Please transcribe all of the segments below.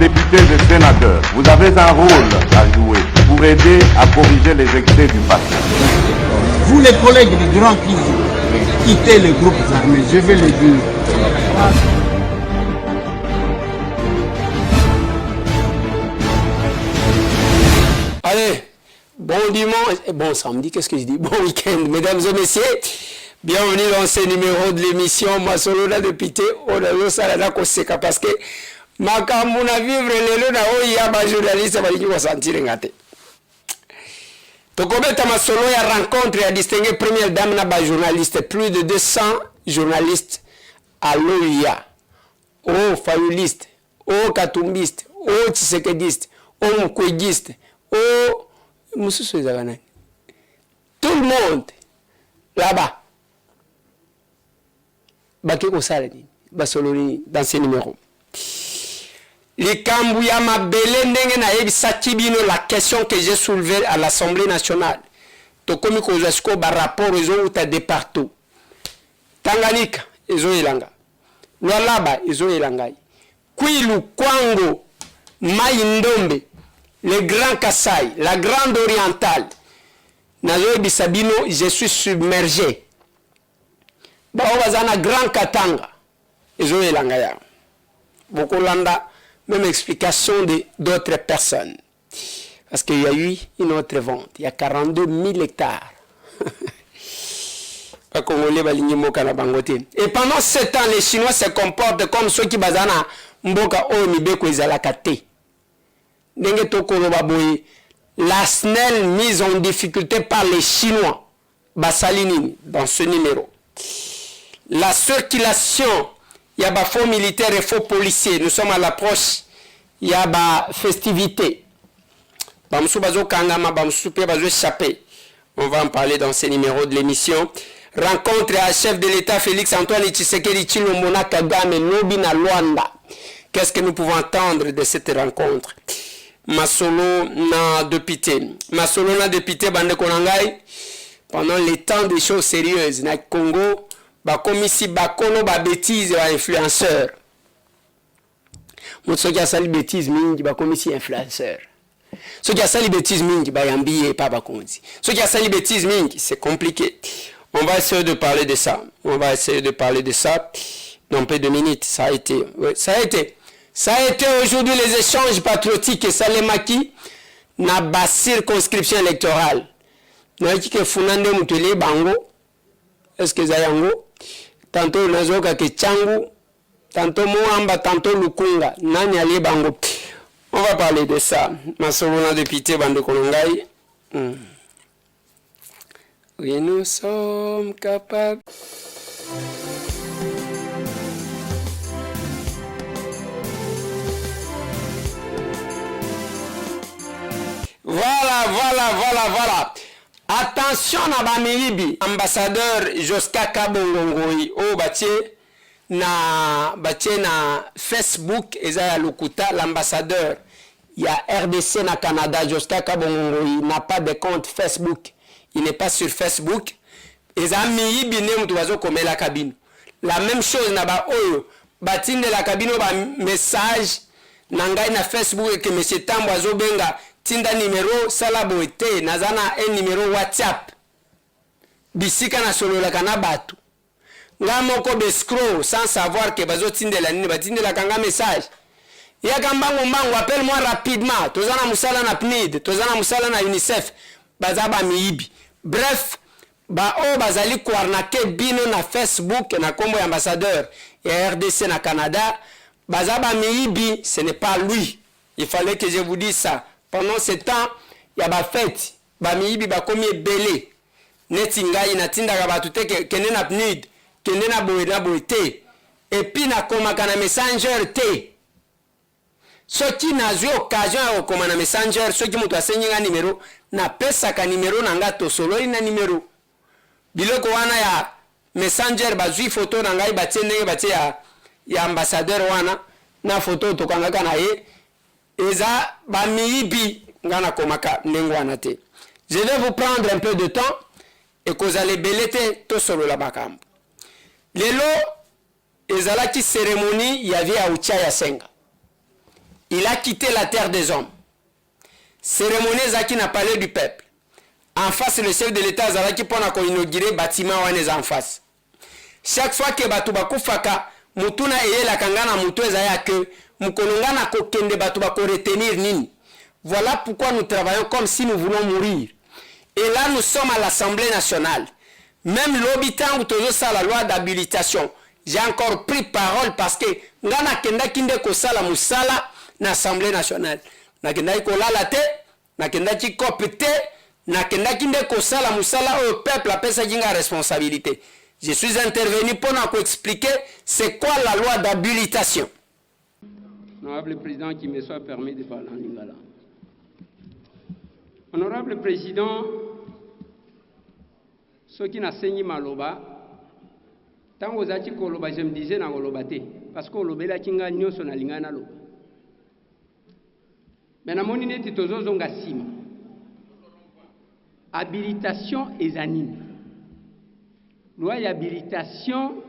députés et sénateurs, vous avez un rôle à jouer pour aider à corriger les excès du passé. Vous les collègues du Grand qui quittez les groupes armés, je vais le dire. Allez, bon dimanche, bon samedi, qu'est-ce que je dis? Bon week-end, mesdames et messieurs. Bienvenue dans ce numéro de l'émission Masolola Député. On a vu ça là parce que makamuna vivre lelo na oya ba journaliste ba lingi sentir ngate. Tokobeta masolo ya rencontre ya distingué première dame na ba journaliste, plus de 200 journalistes à l'OIA. Oh fayuliste, oh katumbiste, oh tshisekediste, oh mkwegiste, oh mususu ezakana. Tout le monde là-bas. Bakeko salani, basoloni dans ce numéro. Les Kambouya Mabele Nengena Ebisakibino, la question que j'ai soulevée à l'Assemblée nationale. Tokomi Kozasko par rapport aux autres départements. Tanganyika, ils ont Elanga. Lualaba, ils ont Elanga. Kwilu, Kwango, Maïndombe, le Grand Kassai, la Grande Orientale. Nazo Ebisabino, je suis submergé. Baobazana Grand Katanga, ils ont Elanga. Beaucoup landa. Même explication d'autres personnes. Parce qu'il y a eu une autre vente. Il y a 42 000 hectares. Et pendant 7 ans, les Chinois se comportent comme ceux qui bazana mboka o mibeko izalakate. Nenge tokoloba boye, la SNEL mise en difficulté par les Chinois. Basalinini, dans ce numéro. La circulation. Il y a des faux militaires et faux policiers. Nous sommes à l'approche. Il y a des festivités. On va en parler dans ces numéros de l'émission. Rencontre à chef de l'État Félix Antoine Tshisekedi Tshilombo Kagame Lobi na Luanda. Qu'est-ce que nous pouvons entendre de cette rencontre? Masolo na député. Masolo na député Bande Konangai. Pendant les temps des choses sérieuses, na Congo. Comme ici, bakono ba bêtises et influenceurs. Ceux qui a sali bêtises mingi, comme ici influenceurs. Ceux qui a sali bêtises mingi, yambi et pas bakonzi. Ceux qui a sali bêtises mingi, c'est compliqué. On va essayer de parler de ça. On va essayer de parler de ça dans peu de minutes. Ça a été. Oui, ça a été. Ça a été aujourd'hui les échanges patriotiques et Salemaki na ba circonscription électorale. Naiki ke funande mutele bango. Est-ce que Zayango? Tantôt Nazoka Kechangu, tantôt Moamba, tantôt Lukunga, Nani Ali Bango. On va parler de ça. Masolona député Bande Kolongai. Oui, nous sommes capables. Voilà. Attention à Bamiibi, ambassadeur Joska Kabongongoi, oh na Facebook, Ezaya Lokuta, l'ambassadeur, il y a RDC na Canada, Joska Kabongongoi n'a pas de compte Facebook, il n'est pas sur Facebook, Ezaya Miibi ne mutuwazo kome la cabine. La même chose na ba oyo, batine la cabine ba message, nangai na Facebook et que monsieur Tamboazo Benga, tinda numéro salabo ete nazana un numéro WhatsApp bisika na solo la kana batu ngamoko bescrow sans savoir que bazo tindela nini batindela kanga message ya kambango mbango appelle-moi rapidement tozana musala na PNID tozana musala na UNICEF bazaba miibi bref bazali kwarnake bino na Facebook na kombo ambassadeur et RDC na Canada bazaba miibi ce n'est pas lui. Il fallait que je vous dise ça. Pendant ce temps, il y a des fêtes. Bamiibi bakomi belé. Netinga inatinda kabatute kene na PNID, kene na boete. Et puis na komaka na messenger te. Ceux qui n'a eu occasion à komana na messenger, ceux qui mutu asenyenga numéro, na pesa ka numéro nanga to solo ina numéro. Biloko wana ya messenger bazui photo nanga batie ndenge batie ya ambassadeur wana na photo to kanga kana ye. Eza bamiibi ngana komaka ndengwana te. Je vais vous prendre un peu de temps et que vous allez belete to solo la bakambo. Lelo ezalaki cérémonie ya via Ucha ya Senga. il a quitté la terre des hommes. Cérémonie Zaki n'a parlé du peuple. En face, le chef de l'État Zalaki pour inaugurer bâtiment en face. Chaque fois que batu bakufaka mutuna eye la kangana mutu ezaya que mukolongana kokende batu bako retenir nini. Voilà pourquoi nous travaillons comme si nous voulons mourir. Et là nous sommes à l'Assemblée nationale. Même l'habitant ou ça la loi d'habilitation. J'ai encore pris parole parce que ngana kenda kinde ko sala musala na Assemblée nationale. Na kenda ko la te, na kenda ki kopete, na kenda kinde ko sala musala au peuple a pesa jinga responsabilité. Je suis intervenu pour nous expliquer c'est quoi la loi d'habilitation. Honorable Président, qui me soit permis de parler en lingala. Honorable Président, ceux qui n'enseignent maloba, tant aux ati koloba, je me disais na kolobate, parce que koloba la kinga nyoso na lingana loba. Mais na moni neti tozo zonga sima. Habilitation ezanini. Loi d'habilitation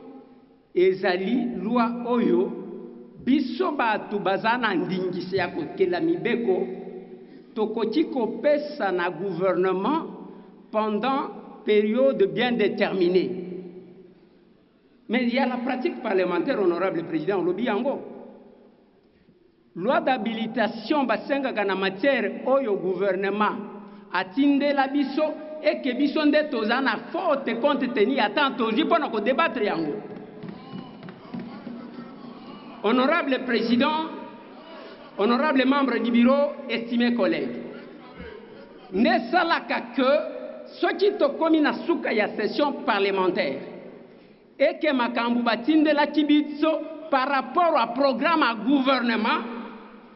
ezali loi oyo biso batu bazana ndingise ya kokela mibeko tokoti kopesa na gouvernement pendant période bien déterminée. Mais il y a la pratique parlementaire, honorable président, lobi yango. Loi d'habilitation basenga kana matière oyo gouvernement atinde la biso et que biso nde tozana forte compte tenu attend tozi pona ko débattre yango. Honorable président, honorable membre du bureau, estimés collègues, ne salaka que ce qui to komi na suka ya session parlementaire et que makambu batinde la kibitso par rapport au programme à gouvernement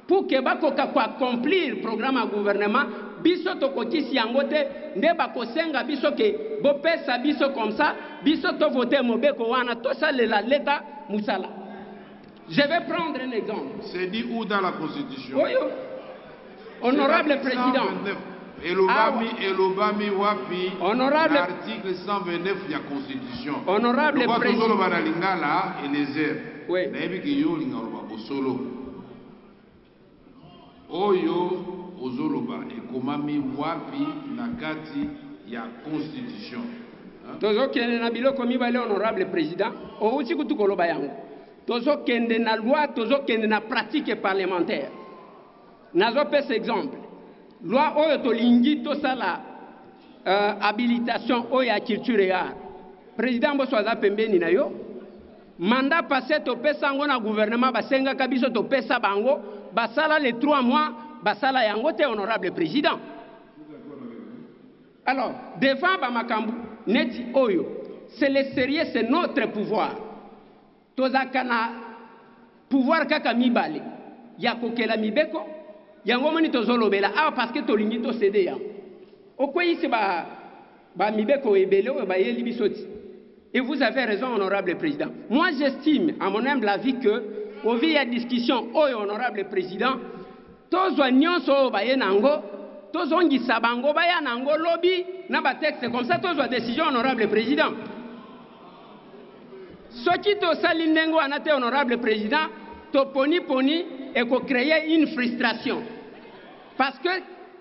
pour que bako ko accomplir programme à gouvernement biso to kokisi yango te nde bako senga biso ke bo pesa biso comme ça biso to voter mobeko wana to salela l'état musala. Je vais prendre un exemple. C'est dit où dans la Constitution? Oui, honorable président. Elobami wapi. Honorable. L'article 129 de la Constitution. Honorable président. Oui. Oyo ozoloba ekomami wapi na kati ya Constitution. Tozo kende na biloko mibale honorable président. Outi kutu koloba yango. Tozo kende na loi, tozo kende na pratique parlementaire. Nazo pese exemple. Loi oyo tolingi to sala habilitation oyo ya culture et art. Président boso aza pembeni na yo. Mandat passé to pesa ngo na gouvernement basenga kabiso to pesa bango basala les 3 mois basala yango te honorable président. Alors, devant bamakambu neti oyo, c'est le sérieux, c'est notre pouvoir. Tozakana pouvoir kaka mibale ya kokela mibeko yango moni tozolobela parce que tolingi to céder ya okoyi se ba mibeko ebele o ba yeli bisoti. Et vous avez raison honorable président. Moi j'estime à mon humble avis que au vu ya discussion honorable président tozo nyonso ba yenango tozongisa bango ba yanango lobby na ba texte comme ça tozo décision honorable président. Ce qui to salindengo anate honorable président, to poni et ko créer une frustration. Parce que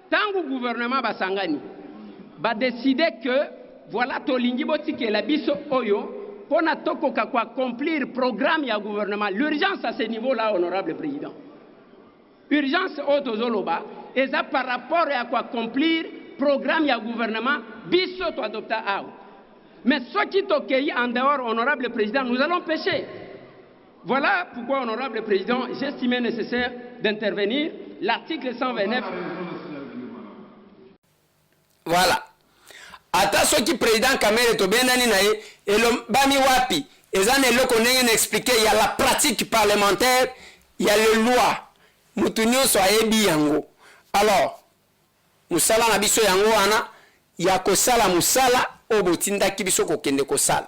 tant que le gouvernement basangani, va décider que voilà to lingi botike la biso oyo pour na toko ka accomplir programme ya gouvernement. L'urgence à ce niveau-là honorable président. Urgence auto zoloba et ça par rapport à quoi accomplir programme ya gouvernement biso to adopter out. Mais ceux qui t'occueillent en dehors, honorable président, nous allons pécher. Voilà pourquoi, honorable président, j'estimais nécessaire d'intervenir. L'article 129. Voilà. Ata ceux qui président Kamere to bien nani nae et le bami wapi. Et ça ne le connaît expliqué. Il y a la pratique parlementaire, il y a les lois. Mutunyo so ayebi yango. Alors, musala na biso yango ana, ya kosala musala. Obotinda kibiso ko kende ko sala.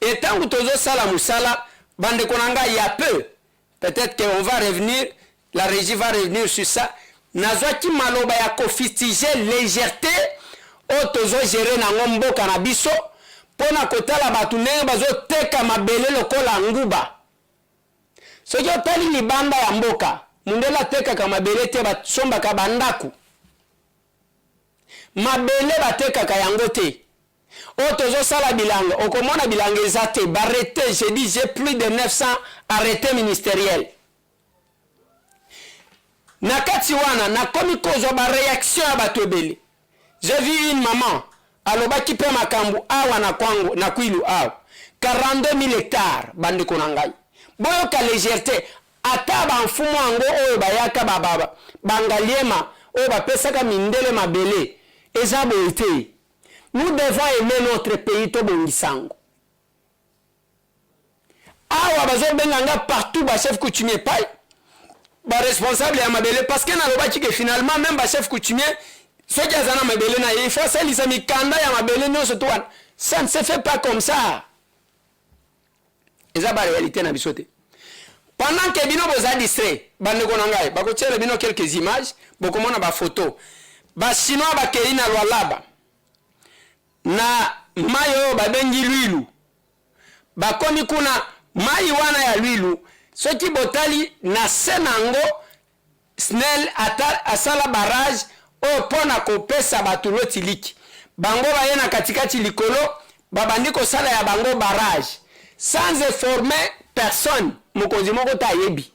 Et tant que tozo sala musala, bande konanga il y a peu. Peut-être qu'on va revenir, la régie va revenir sur ça. Nazwa ki maloba ya ko fitiger légèreté o tozo gérer na ngombo kanabiso pona kotala batu ndenge bazo teka mabele lokola nguba. Soki otali libanda ya mboka, mundele atekaka mabele te basombaka bandaku mabele batekaka yango te o tozosala bilanga okomona bilanga eza te barrêté j'ai dit j'ai plus de 900 arrêtés ministériels na kati wana nakomi kozwa baréaction ya bato ebele j'ai vu une maman alobaki mpe makambo awa na kwango na kwilu awa 42 000 hectares bandeko na ngai boyoka légèreté ata bamfumu yango oyo bayaka bababa bangaliema oyo bapesaka mindele mabele eza boye te. Nous devons aimer notre pays tobongisango awa bazobenganga partout bachef coutumier pai responsable ya mabele parce que nalobaki ke finalement même bachef coutumier soki aza na mabele na ye il faut asalisa mikanda ya mabele nyonso to wana ça ne se fait pas comme ça eza baréalité na biso te. Pendant que bino boza distrait bandeko na ngai bakotiela bino quelques images bokomona bafoto bachinois bakei na Lualaba na mayo babengi Lwilu bakomi kuna mai wana ya Lwilu soki botali na senango SNEL asala barrage o pona kopesa batuloti liki bango baye na katikati likolo babandi kosala ya bango barrage sans informer personne mokonzi moko ta yebi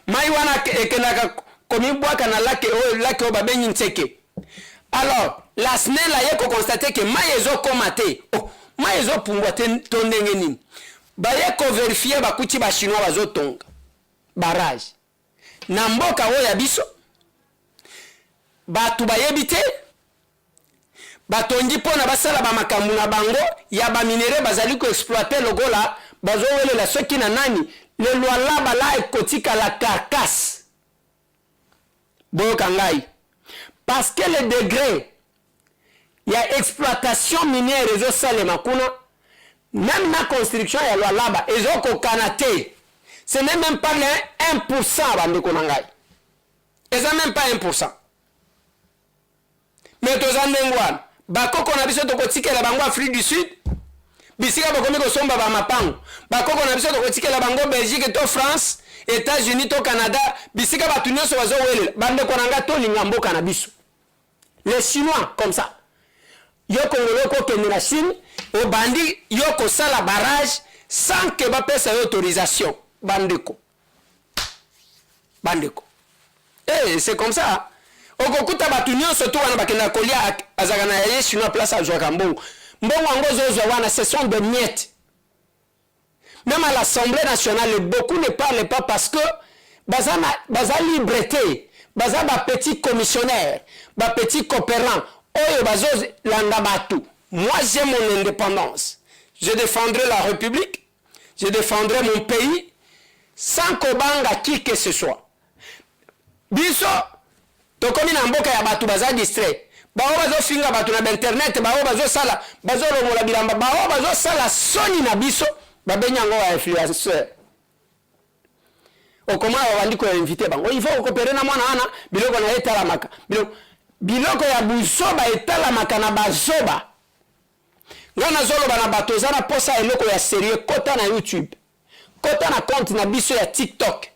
mai wana ekenaka komi bwaka na lake o babengi Ntseke. Alors la SNEL a constaté que maïezo komate oh maïezo pungwa tondenge nini baye ko vérifier bakuti ba chinois bazo tonga barrage na mboka oya biso batu bayebite batongi pona basala ba makambu na bango ya ba minere bazali ko exploiter logola bazo welela soki na nani le Lualaba la ekotika la carcasse boka ngai parce que le degré il y a exploitation minière ezo salema kuna même na construction ya Lualaba ezo ko kanate ce n'est même pas le 1% bandeko na ngai eza même pas 1%. Mais tozandengwana bakoko na biso tokotikela bango Afrique du Sud bisika bakomi kosomba ba mapango bakoko na biso tokotikela bango Belgique to France États-Unis to Canada bisika batu nyonso bazo welela bandeko na nga to linga mboka na biso. Les Chinois comme ça yoko ngoloko kende na Chine o bandi yoko sala barrage sans que ba pesa autorisation bandeko c'est comme ça. Okokuta batu nyonso to wana bakenda kolia azaka na ye Chinois place à Joaka mbongo ngo zozo wana ce sont des miettes. Même à l'Assemblée nationale beaucoup ne parlent pas parce que baza libreté baza ba petit commissionnaire ba petit coopérant oyo bazo landa batu. Moi j'ai mon indépendance, je défendrai la République, je défendrai mon pays sans kobanga qui que ce soit. Biso tokomi na mboka ya batu baza distrait bao bazo finga batu na internet bao bazo sala bazo longola bilamba bao bazo sala soni na biso babenyango wa influenceur okoma wandi ko inviter bango il faut coopérer na mwana ana biloko na etala maka biloko ya busoba etala maka na bazoba ngana zolo bana bato zana posa eloko ya sérieux kota na YouTube kota na compte na biso ya TikTok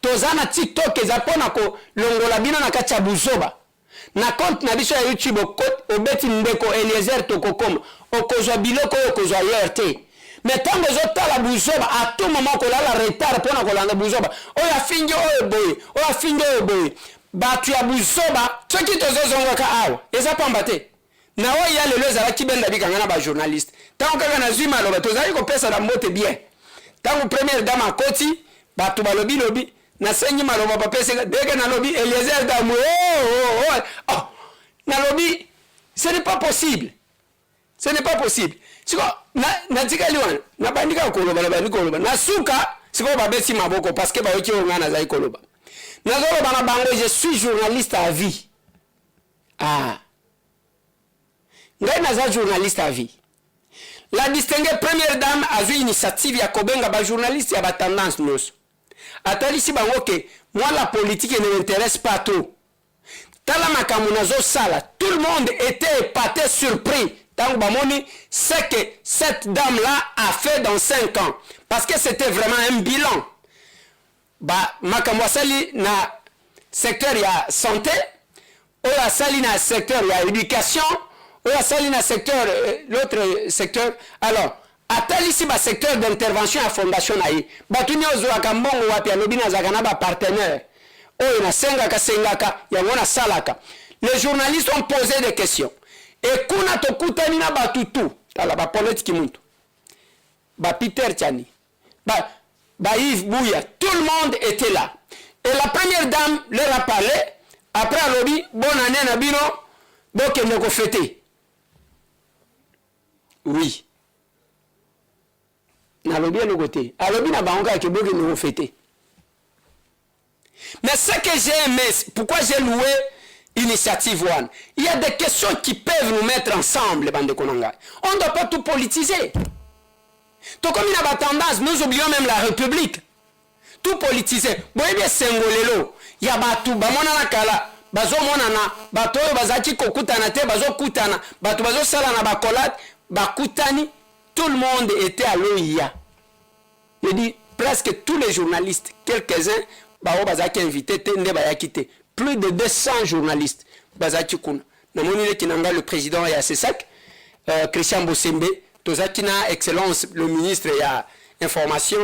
tozana TikTok ezapona ko longola bino na kati ya buzoba na compte na biso ya YouTube obeti ndeko Eliezer Tokokoma okozwa biloko okozwa yerte mais tango zotala buzoba a tout moment ko la retard pona ko landa buzoba oya finjo oyo boye batu ya buzoba soki tozozonga ka awa eza pamba te na oya lelo ezala kibenda bikanga na ba journaliste tango kaka na zima loba tozali ko pesa na mbote bien tango première dame akoti batu balobi na senyi maloba papese deke na lobi Eliezer Damu na lobi ce n'est pas possible siko na tikali wana na bandika koloba na suka siko babesi maboko parce que bayoki ngana za ikoloba na zoloba na bango je suis journaliste à vie ngai na za journaliste à vie. La distinguée première dame a eu initiative ya kobenga ba journaliste ya ba tendance nyonso atalisi bango ke moi la politique ne m'intéresse pas trop tala makambo nazo sala tout le monde était épaté surpris tango bamoni ce que cette dame là a fait dans 5 ans parce que c'était vraiment un bilan makambo asali na secteur ya santé, oyo asali na secteur ya éducation, oyo asali na secteur l'autre secteur. Alors atalisi ba secteur d'intervention ya fondation na ye bato nyonso ozwaka mbongo wapi alobi nazalaka na bapartenaire oyo nasengaka yango nasalaka. Les journalistes ont posé des questions et kuna tokutani na bato tu tala bapolitiki muntu Peter Tchani Yves Bouya, tout le monde était là et la première dame leur a parlé. Après alobi bonne année na bino bokende ko fêter. Oui. Nalobi à le côté. Alobi na bango ke bokende ko fêter. Mais ce que j'ai aimé, pourquoi j'ai loué Initiative One, il y a des questions qui peuvent nous mettre ensemble, bande konanga. On ne doit pas tout politiser. Tout comme il y a tendance, nous oublions même la République. Tout politiser. Bon, bien sengolelo. Il y a batou, bamona na kala, bazo monana, bato bazaki kokutana te, bazo kutana, bato bazo sala na bakolat, bakutani, tout le monde était à l'OIA. Je dis presque tous les journalistes, quelques-uns, bazaki invité, tende bayaki te. Plus de 200 journalistes, bazaki kuna. Namoni le kinanga le président ya CESAC, Christian Bosembe, tozaki na excellence le ministre ya information,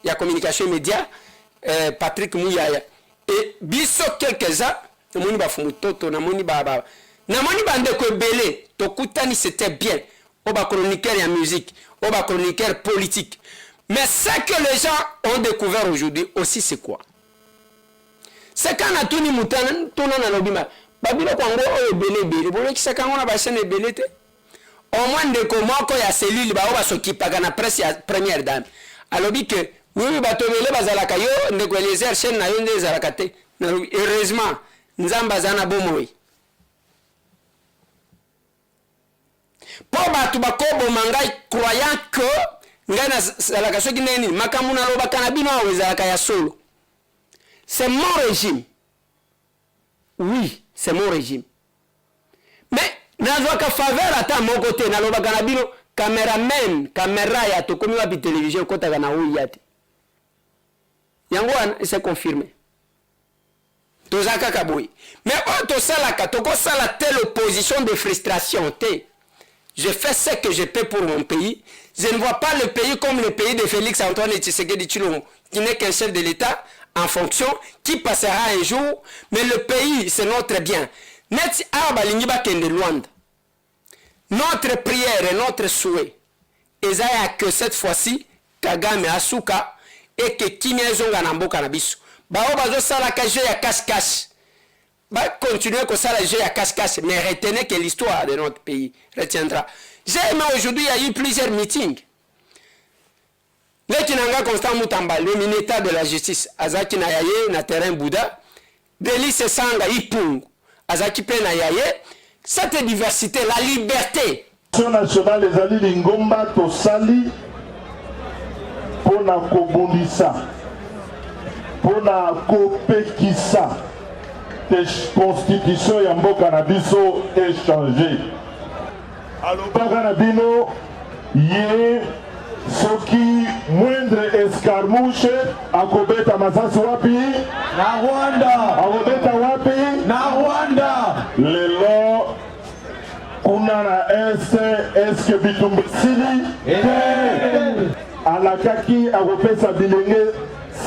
ya communication et médias, Patrick Mouyaya. Et biso quelques-uns, namoni ba fumutoto, namoni ba ndeko ebele, tokutani c'était bien. Oba chroniqueur ya musique, oba chroniqueur politique. Mais ce que les gens ont découvert aujourd'hui aussi, c'est quoi? C'est quand on a tout mis na lobima. Babilo kwango o ebele. Bolo ki saka ngona ba chaîne ebele te. Au moins ndeko moko ya cellule ba oba sokipaka na presse ya première dame. Alobi que oui batobele bazalaka yo ndeko Eliezer chaîne na yo nde ezalaka te. Heureusement nzamba zana bomoi. Po batu bakobo mangai croyant que ngana zalaka soki neni makamuna loba kanabino ezalaka ya solo. C'est mon régime. Oui, c'est mon régime. Mais nazwaka faveur ata mon côté na loba kanabino cameraman, caméra ya to komi wa bi télévision kota kana uyate. Yango c'est confirmé. Tozaka kaboui. Mais on to salaka to ko sala telle opposition de frustration te. Je fais ce que je peux pour mon pays. Je ne vois pas le pays comme le pays de Félix Antoine Tshisekedi Tshilombo, qui n'est qu'un chef de l'État en fonction, qui passera un jour, mais le pays, c'est notre bien. Notre prière et notre souhait, est que cette fois-ci, Kagame Asuka, et que Kimia Zonga Namboka Nabisu. Bao bazo sala ka jeu ya cache-cache. Bah, continuez comme ça, le jeu à cache-cache, mais retenez que l'histoire de notre pays retiendra. J'ai aimé aujourd'hui, il y a eu plusieurs meetings. Le Kinanga Constant Moutamba, le ministère de la Justice, Azaki Nayaye, na terrain Bouddha, Délice Sanga, Ipung, Azaki Pe Nayaye, cette diversité, la liberté. National les alliés d'Ingomba, Tosali, pour na Kobundisa, pour na Kopekisa. Constitution ya mboka na biso échangé. Alobaka na bino ye soki moindre escarmouche akobeta masasi wapi? Na Rwanda. Akobeta wapi? Na Rwanda. Lelo kuna na eske bitumbisili alakaki akopesa bilenge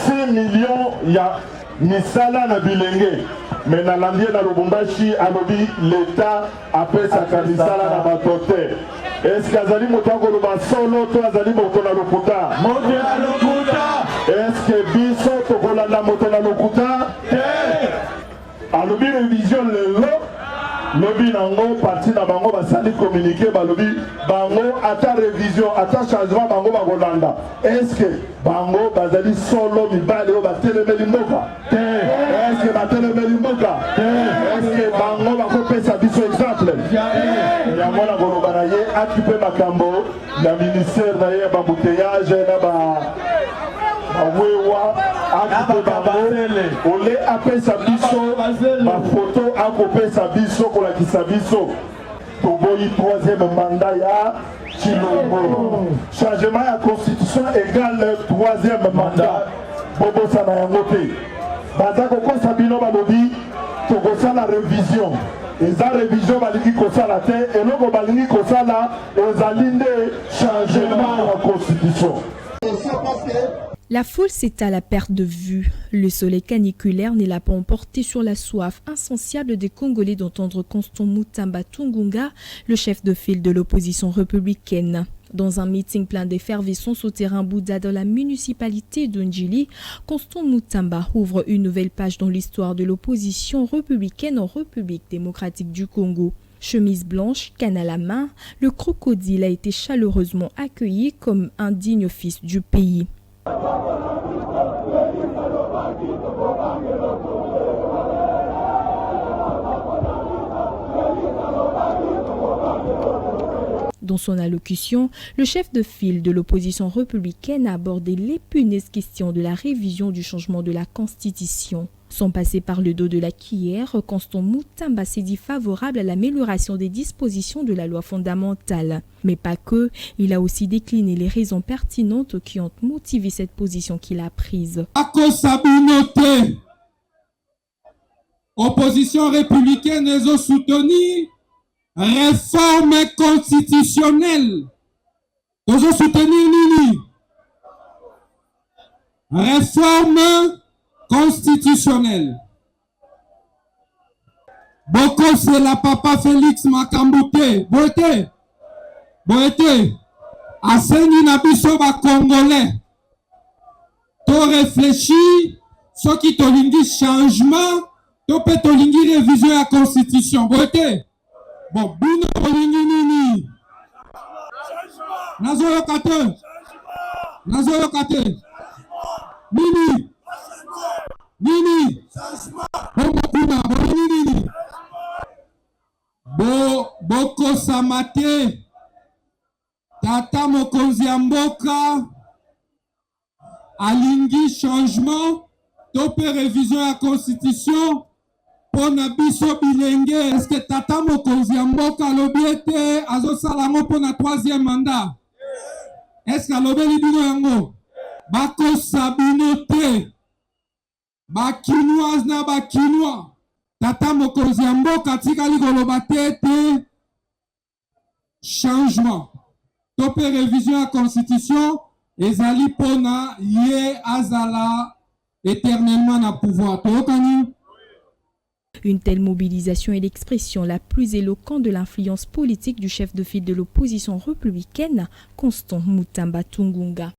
6 millions ya misala na bilenge. Mais dans l'ambiance de Lubumbashi, l'État appelle sa misala na batote. Est-ce que Azali Motango Luba solo, toi Azali Motona Lokuta? Motona Lokuta! Est-ce que Biso Tokola la Motona Lokuta? Alobi révision le lot. Lobi nango parti na bango basali communiquer balobi bango ata révision ata changement bango bagolanda. Est-ce que bango bazali solo mibale o batelemeli mboka? Est-ce que batelemeli mboka? Est-ce que bango bakopesa biso exemple? Yango na goloba na ye occupé makambo na ministère na ye ba bouteillage na ba Awewa, Ole apesa biso, ma photo akopesa biso pour la kisabiso. Toboyi 3e mandat ya Tshilombo. Changement de la constitution égale 3e mandat. bobosa na yango te baza kokosa bino balobi tokosala révision eza révision balingi kosala te eloko balingi kosala ezali nde changement ya constitution. La foule s'étale à perte de vue. Le soleil caniculaire n'est là pas emporté sur la soif insatiable des Congolais d'entendre Constant Mutamba Tungunga, le chef de file de l'opposition républicaine. Dans un meeting plein d'effervescence au terrain Bouddha dans la municipalité de Ndjili, Constant Mutamba ouvre une nouvelle page dans l'histoire de l'opposition républicaine en République démocratique du Congo. Chemise blanche, canne à la main, le crocodile a été chaleureusement accueilli comme un digne fils du pays. Dans son allocution, le chef de file de l'opposition républicaine a abordé l'épineuse question de la révision du changement de la Constitution. Sans passer par le dos de la cuillère, Constant Mutamba s'est dit favorable à l'amélioration des dispositions de la loi fondamentale. Mais pas que, il a aussi décliné les raisons pertinentes qui ont motivé cette position qu'il a prise. Opposition républicaine a soutenu réforme constitutionnelle. Nous avons soutenu Nini. Réforme constitutionnelle. Boko c'est la papa Félix Makambouté. Boete. Aseni na biso ba Congolais. To réfléchi, ce qui tolingi changement, to pe tolingi révision à la constitution. Boete. Bon, bino tolingi nini? Nazo yokate. Nini? Boko samate tata mokonzi ya mboka alingi changement tope révision ya constitution pona biso bilenge. Est-ce que tata mokonzi ya mboka alobi ete azosala yango pona troisième mandat? Est-ce que alobeli bino yango? Bakosa bino te. Bakinoise na bakinois. Tata mokonzi ya mboka tikali koloba te changement. Tope révision à constitution ezali pona ye azala éternellement na pouvoir. Tokani. Une telle mobilisation est l'expression la plus éloquente de l'influence politique du chef de file de l'opposition républicaine, Constant Mutamba Tungunga.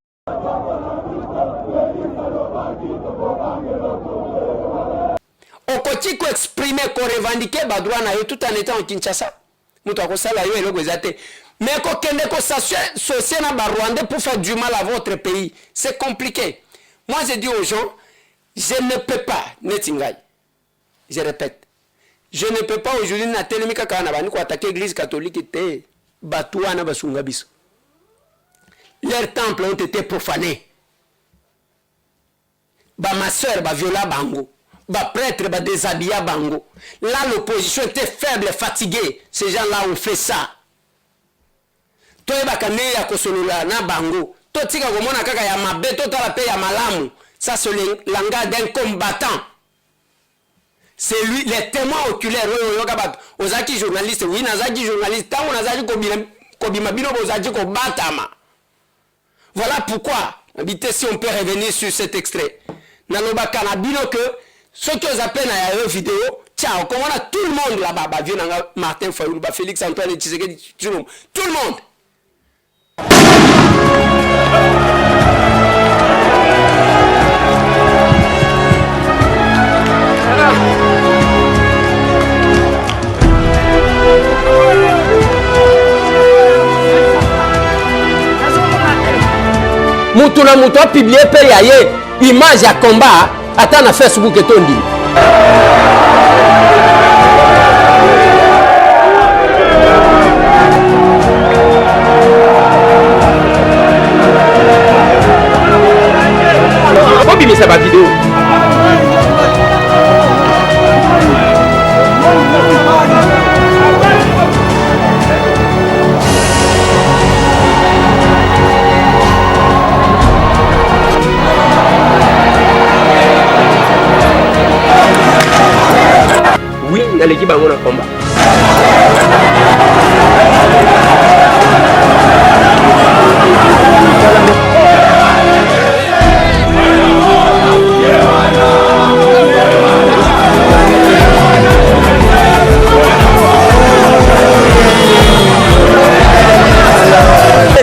Okoti ko exprimer ko revendiquer ba droit na yo tout en étant au Kinshasa. Muto akosala yo eloko ezate. Mais ko kende ko s'associer na ba Rwandais pour faire du mal à votre pays, c'est compliqué. Moi je dis aux gens, je ne peux pas netingai. Je répète. Je ne peux pas aujourd'hui na telemika kana bani ko attaquer l'église catholique te batouana basunga biso. Leurs temples ont été profanés. Ba ma soeur ba viola bango. Bah prêtre, bah déshabilla bango. Là l'opposition était faible, fatiguée. Ces gens-là ont fait ça. Toi bah kane ya kosolola na bango. Toi tika komona kaka ya mabe, toi la paix ya malamu. Ça c'est le langage d'un combattant. C'est lui, les témoins oculaires. Ozaki journaliste, oui nazaki journaliste. Tant nazaki kobima bino ozaki kobatama. Voilà pourquoi. Habitez si on peut revenir sur cet extrait. Naloba kanabino que ceux qui ont appelé à la vidéo, ciao, comme on a tout le monde là-bas, Martin Fayoulou, Félix Antoine Tshisekedi, tout le monde. Mutula mutu a publié pe yaye image ya combat ata na Facebook etondi. Obimisa ba vidéo. na l'équipe bango na combat.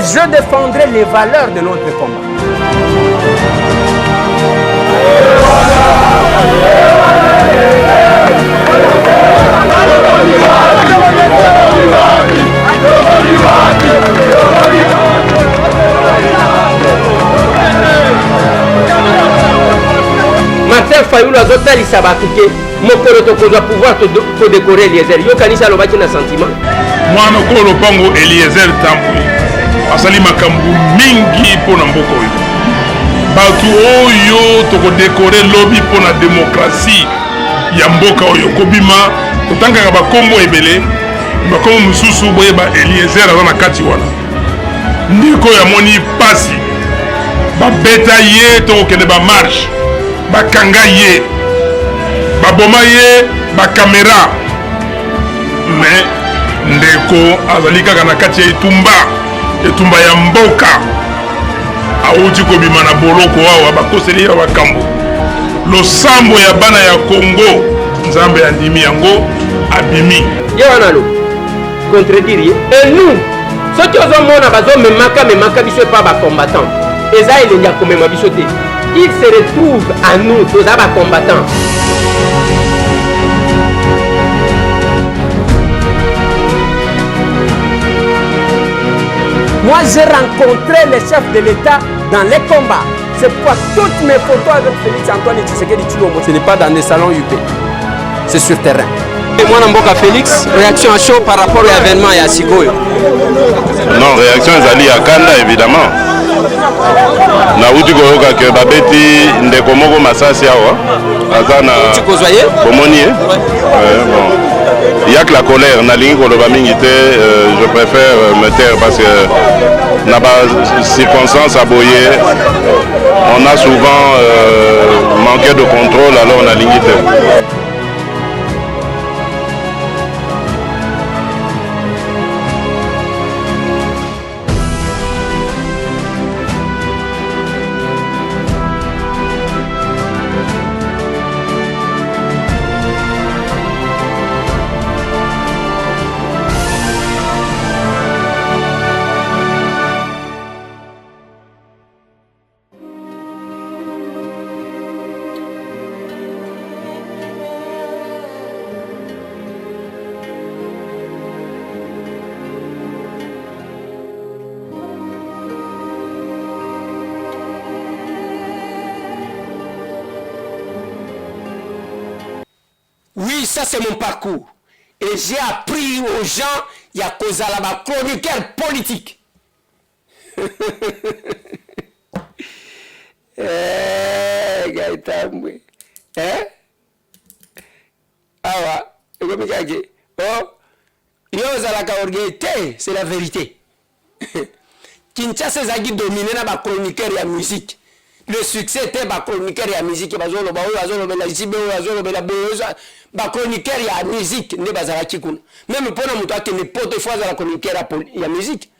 Je défendrai les valeurs de notre combat. Martin Fayoulou azotalisa bakuke mokolo tokozwa pouvoir kodécorer Eliezer. Yo kanisa alobaki na sentiment mwana okolo lopango Eliezer Tambwe asali makambo mingi mpona mboka oyo. Bato oyo tokodécorer lobi mpona démocratie ya mboka oyo kobima totangaka bakombo ebele bakombo mosusu boyeba Eliezer aza na kati wana ndeko ya moni pasi babeta ye tokokende bamarshe bakanga ye baboma ye bakamera me ndeko azali kaka na kati ya etumba ya mboka auti kobima na boloko awa bakoseli ya bakambo losambo ya bana ya Congo nzambe andimi yango abimi ye wana lo contredire ye et nous soki ozomona bazomemaka biso epa bacombattant eza elengi ya komema biso te. Il se retrouve à nous, tous les combattants. Moi, j'ai rencontré les chefs de l'État dans les combats. C'est pourquoi toutes mes photos avec Félix Antoine Tshisekedi Tshilombo, ce n'est pas dans des salons UP, c'est sur terrain. Et moi, Namboka Félix, réaction à chaud par rapport à l'événement et à Sigoyo. Non, réaction ezali ya kanda évidemment. Na uti koyoka ke babeti ndeko moko masasi awa aza na bomoni bon. Il y a que la colère na lingi koloba mingi te, je préfère me taire parce que na ba circonstances aboyé on a souvent manqué de contrôle alors na lingi te. Oui, ça c'est mon parcours. Et j'ai appris aux gens, il y a cause à la chroniqueur politique. Gaïtamwe. Hein? Ah ouais. Oh, c'est la vérité. Kinshasa zagi dominé na ba chroniqueur ya musique. Le succès était ba chroniqueur ya musique bazolo ba bazolo bela zibe bazolo bela boza ba chroniqueur ya musique ne bazala kikuna. Même pour nous toi qui ne pote fois la chroniqueur ya musique.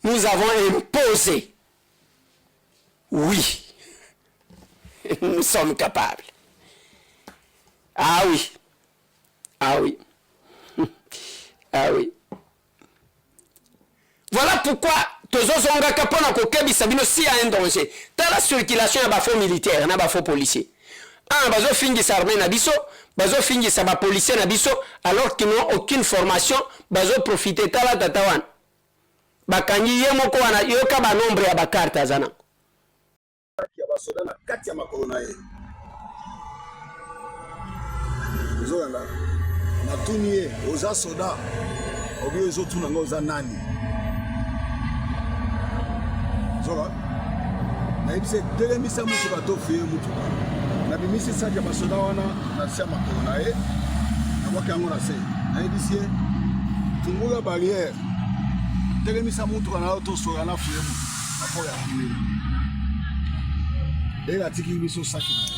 Nous avons imposé. Oui. Nous sommes capables. Ah oui. Ah oui. Ah oui. Voilà pourquoi tozozonga kapona kokebisa bino si a un danger. Dans la circulation ya bafo militaire na bafo policier. Ah bazo fingisa armée na biso, bazo fingisa ba policier na biso alors qu'ils n'ont aucune formation, bazo profiter tala tatawan. Bakanyi ye moko wana yoka ba nombre ya bakarte azana. Ya basoda na kati ya makolo na ye. Zolanda. Matuni ye oza soda. Obi ezo tuna ngoza nani. Zola. Na ibse telemisa mutu bato fiye mutu. Na bimisi saki ya basoda wana na sia makolo na ye. Na waki yango na se. Na ibisie tungula barrière. Telemisa mutu kana auto sola na fiye mutu. Na po ya fiye. Et la tiki biso saki.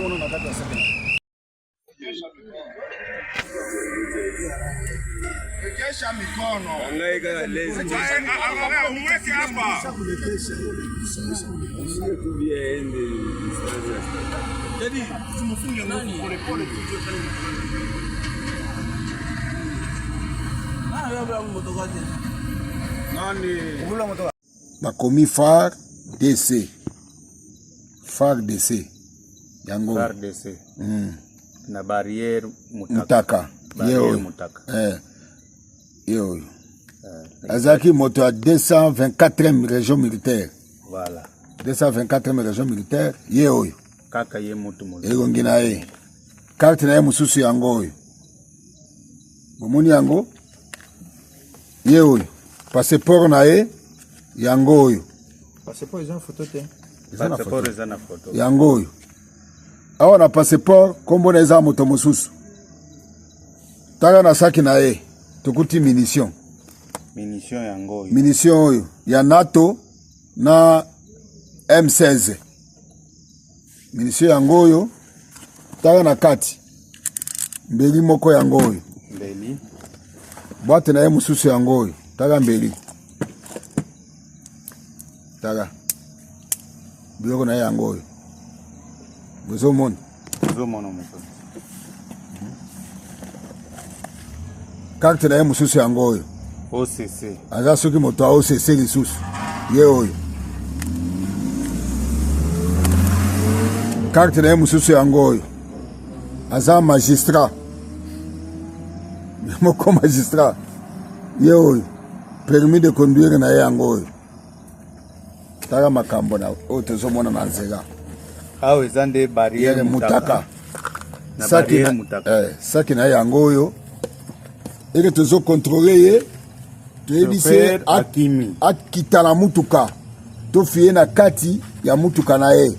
tozomona na kati ya saki na ye. Ekesha mikono. Angaika lezi. Umweke hapa. Jadi tumufunge nani pole pole tujue kani. Bakomi FARDC yango FARDC na barrière mutaka yeo yeo azaki moto à 224e région militaire. Voilà, 224e région militaire yeo kaka ye mutu mo egongi na ye carte na ye mususu yango oyo bomoni yango ye oyo passeport na ye yango oyo passeport eza photo te passeport eza na photo yango oyo awa na passeport kombo na eza moto mosusu tala na saki na ye tukuti munition yango oyo munition oyo ya NATO na M16 munition yango oyo tala na kati mbeli moko yango oyo mbeli boîte na ye mususu yango oyo tala mbeli tala biloko na ye yango oyo bozomona moto carte na ye mususu yango oyo OCC aza soki moto a OCC lisusu ye oyo carte na ye mususu yango oyo aza magistrat moko magistrat ye oyo permis de conduire na ye yango oyo taka makambo na oyo tozomona na nzela awa eza nde barrière mutaka saki na ye yango oyo eke tozokontrole ye toyebi se akita na mutuka tofiye na kati ya mutuka na ye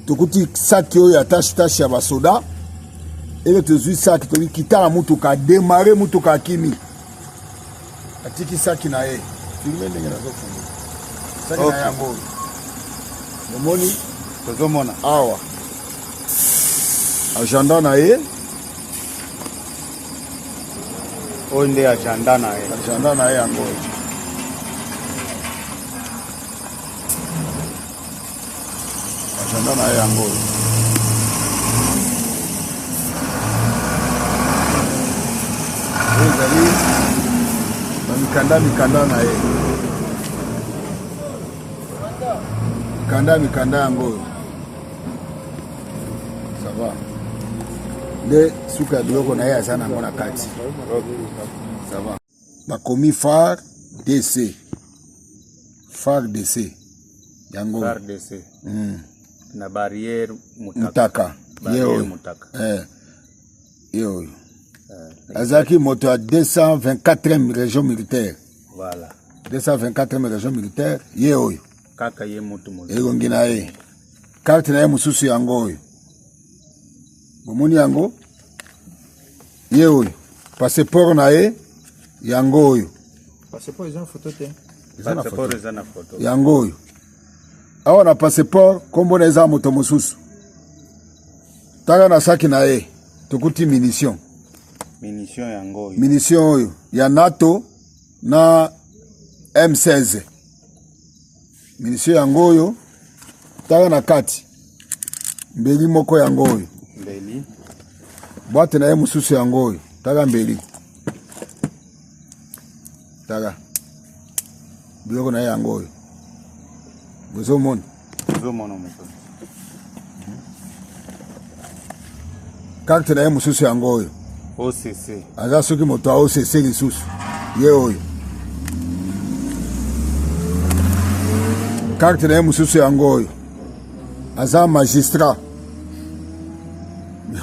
tokuti saki oyo ya tashi ya basoda eke tozwi saki toki kita na mutuka demare mutuka akimi atiki saki na ye filme ndenge nazofunga saki na ye yango oyo omoni tozomona awa agenda na ye oyo nde agenda na ye yango oyo agenda na ye yango oyo oyo ezali bamikanda na ye mikanda yango oyo sava nde suka ya biloko na ye aza nango na kati sava bakomi FARDC yango na barrière mutaka ye oyo azaki moto à 224e région militaire. Voilà, 224e région militaire ye oyo kaka ye mutu mo egongi na ye carte na ye mususu yango oyo bomoni yango ye oyo passeport na ye yango oyo passeport eza photo te passeport eza na photo yango oyo awa na passeport kombo na eza moto mosusu tala na saki na ye tukuti munition yango oyo munition oyo ya NATO na M16 munition yango oyo tala na kati mbeli moko yango oyo mbeli boîte na ye mususu yango oyo tala mbeli tala biloko na ye yango oyo bozomona moto carte na ye mususu yango oyo OCC aza soki moto a OCC lisusu ye oyo carte na ye mususu yango oyo aza magistrat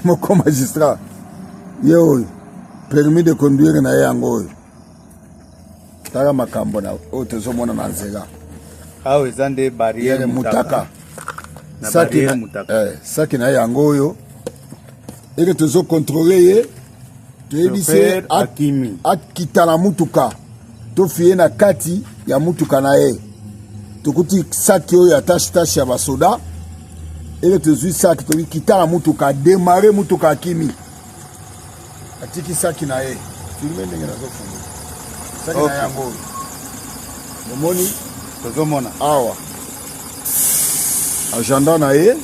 moko magistrat ye oyo permis de conduire na ye yango oyo tala makambo na oyo tozomona na nzela awa eza nde barrière mutaka saki na ye yango oyo eke tozokontrole ye toyebi se akita na mutuka tofiye na kati ya mutuka na ye tokuti saki oyo ya tashi ya basoda ele tozwi saki toki kitala mutuka démarrer mutuka kimi atiki saki na ye filme ndenge nazofunga saki na yango omoni tozomona awa agenda na ye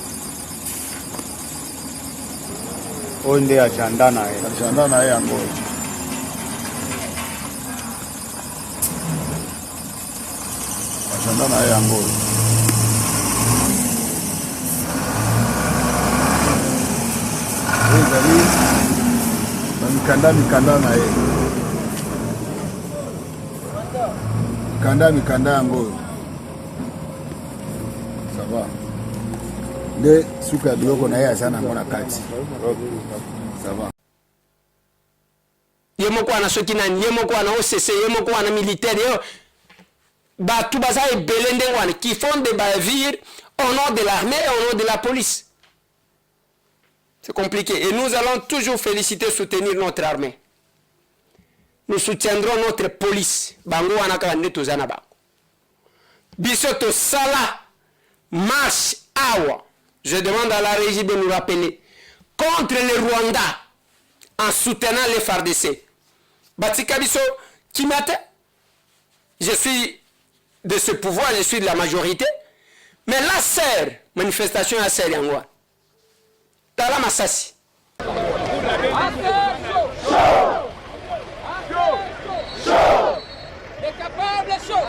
oyo nde agenda na ye yango agenda na ye yango ezali mikanda na ye mikanda yango sava nde suka ya biloko na ye aza nango na kati sava ye moko wana soki nani ye moko wana OCC ye moko wana militaire yo bato baza ebele ndenge wana qui font des bavires au nom de l'armée et au nom de la police. C'est compliqué. Et nous allons toujours féliciter, soutenir notre armée. Nous soutiendrons notre police. Bango anaka neto zana bango. Bisoto sala marche awa. Je demande à la régie de nous rappeler contre le Rwanda en soutenant les FARDC. Batika biso kimate. Je suis de ce pouvoir, je suis de la majorité. Mais la serre, manifestation à serre yangwa. Tala Masasi. Les capables chaud.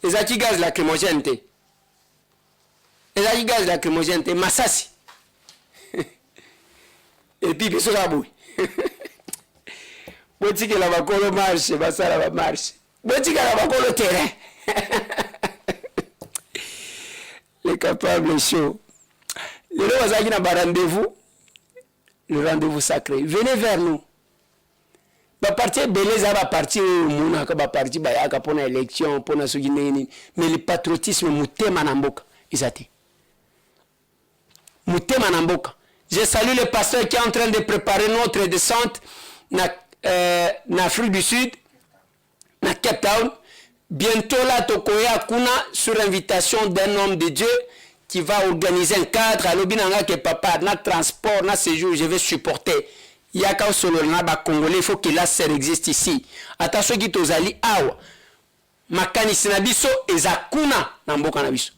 Ezaki gaz lacrymogène te. Ezaki gaz lacrymogène te. Masasi. Et puis biso la boue. Botiki la bakolo marche, basala ba marche. Botiki la bakolo terrain. Les capables chauds. Le Rwazaki na ba rendez-vous. Le rendez-vous sacré. Venez vers nous. Ba parti beleza ba parti muna ka ba parti ba yaka pona élection pona soki nini mais le patriotisme mutema na mboka izati mutema na mboka. Je salue le pasteur qui est en train de préparer notre descente na Afrique du Sud na Cape Town. Bientôt là tokoya kuna sur invitation d'un homme de Dieu qui va organiser un cadre à l'obinanga que papa na transport na séjour je vais supporter. Yaka solo na ba Congolais, il faut que la serre existe ici. Attention qui tozali awa. Makanisi na biso ezakuna na mboka na biso.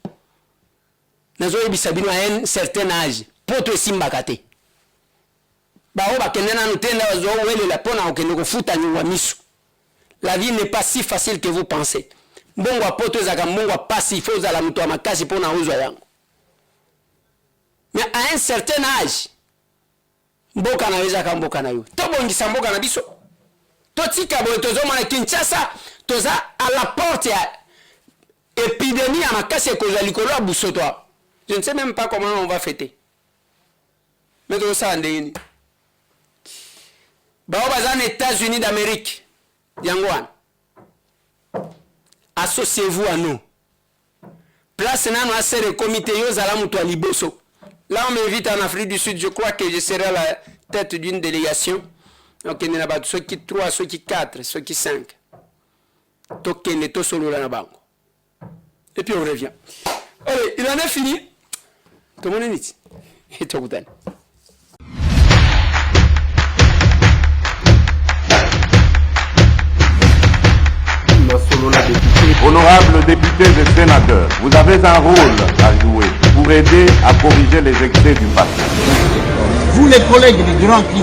Nazo yebisa bino à un certain âge. Poto esimba kate. Ba o ba kenena no tenda zo wele la pona okende ko futa nywa miso. La vie n'est pas si facile que vous pensez. Mbongo poto ezaka mbongo pasi faut za la muto makasi pona uzwa yango. Mais à un certain âge mboka na weza ka mboka na yo tobongisa mboka na biso totika boye tozoma na Kinshasa toza à la porte ya épidémie à makasi ekozwa likolo ya busoto. Je ne sais même pas comment on va fêter mais toza ndeni bao baza na États-Unis d'Amérique yango wana associez-vous à nous place nano asere comité yo zala muto liboso. Là, on m'invite en Afrique du Sud. Je crois que je serai à la tête d'une délégation. Donc, il y a ceux qui 3, ceux qui 4, ceux qui 5. Donc, il y a solo là. Et puis, on revient. Allez, il en est fini. tomone niti tokutana. Honorables députés et sénateurs, vous avez un rôle à jouer pour aider à corriger les excès du passé. Vous les collègues du Grand qui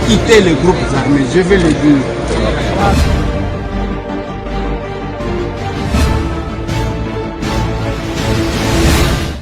quittez les groupes armés, je vais le dire.